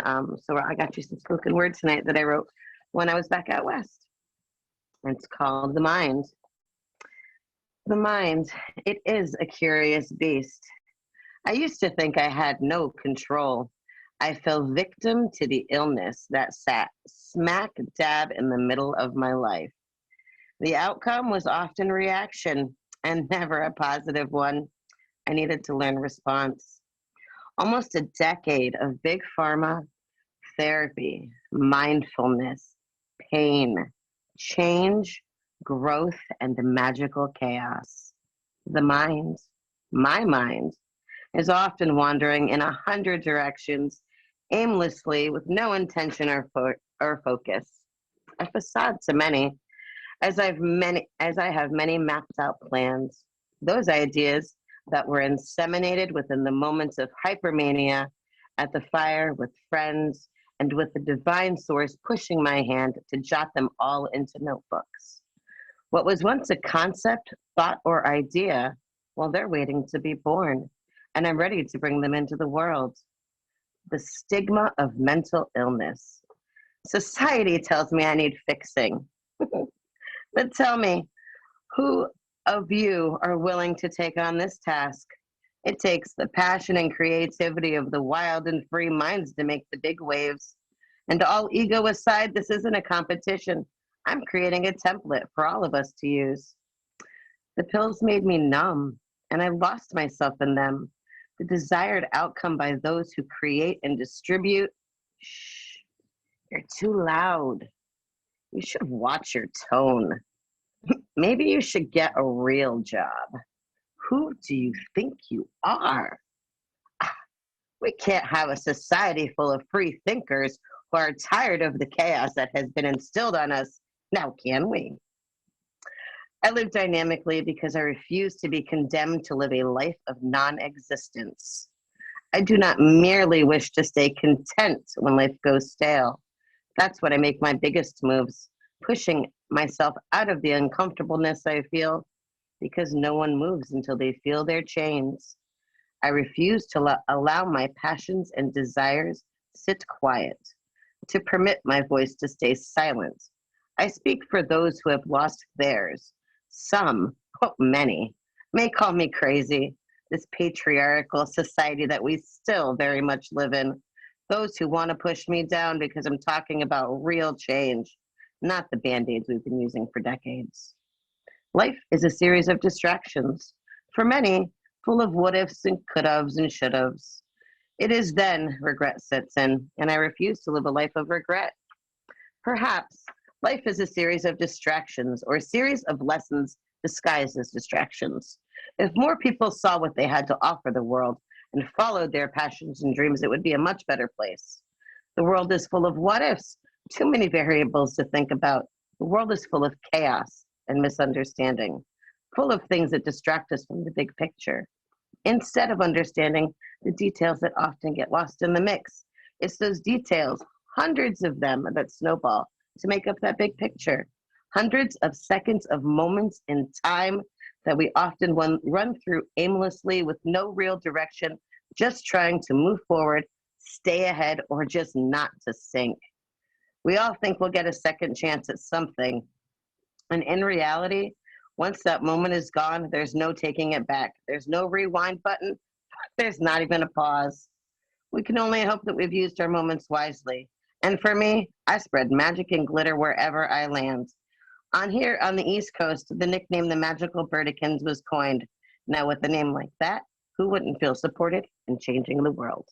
So I got you some spoken word tonight that I wrote when I was back out west. It's called The Mind. The mind, it is a curious beast. I used to think I had no control. I fell victim to the illness that sat smack dab in the middle of my life. The outcome was often reaction and never a positive one. I needed to learn response. Almost a decade of big pharma, therapy, mindfulness, pain, change, growth, and magical chaos. The mind, my mind, is often wandering in 100 directions, aimlessly, with no intention or focus. A facade to many, as I have many mapped out plans. Those ideas that were inseminated within the moments of hypermania at the fire with friends and with the divine source pushing my hand to jot them all into notebooks. What was once a concept, thought, or idea, well, they're waiting to be born, and I'm ready to bring them into the world. The stigma of mental illness. Society tells me I need fixing. But tell me, who of you are willing to take on this task? It takes the passion and creativity of the wild and free minds to make the big waves. And all ego aside, this isn't a competition. I'm creating a template for all of us to use. The pills made me numb, and I lost myself in them. The desired outcome by those who create and distribute. Shh, you're too loud. You should watch your tone. Maybe you should get a real job. Who do you think you are? We can't have a society full of free thinkers who are tired of the chaos that has been instilled on us. Now, can we? I live dynamically because I refuse to be condemned to live a life of non-existence. I do not merely wish to stay content when life goes stale. That's when I make my biggest moves, pushing myself out of the uncomfortableness I feel, because no one moves until they feel their chains. I refuse to allow my passions and desires sit quiet, to permit my voice to stay silent. I speak for those who have lost theirs. Some, many, may call me crazy, this patriarchal society that we still very much live in. Those who want to push me down because I'm talking about real change, not the band-aids we've been using for decades. Life is a series of distractions, for many, full of what-ifs and could-haves and should-haves. It is then regret sets in, and I refuse to live a life of regret. Perhaps life is a series of distractions or a series of lessons disguised as distractions. If more people saw what they had to offer the world and followed their passions and dreams, it would be a much better place. The world is full of what-ifs, too many variables to think about. The world is full of chaos and misunderstanding, full of things that distract us from the big picture, instead of understanding the details that often get lost in the mix. It's those details, hundreds of them, that snowball to make up that big picture. Hundreds of seconds of moments in time that we often run through aimlessly with no real direction, just trying to move forward, stay ahead, or just not to sink. We all think we'll get a second chance at something. And in reality, once that moment is gone, there's no taking it back. There's no rewind button. There's not even a pause. We can only hope that we've used our moments wisely. And for me, I spread magic and glitter wherever I land. Here on the East Coast, the nickname the Magical Birdikins was coined. Now with a name like that, who wouldn't feel supported in changing the world?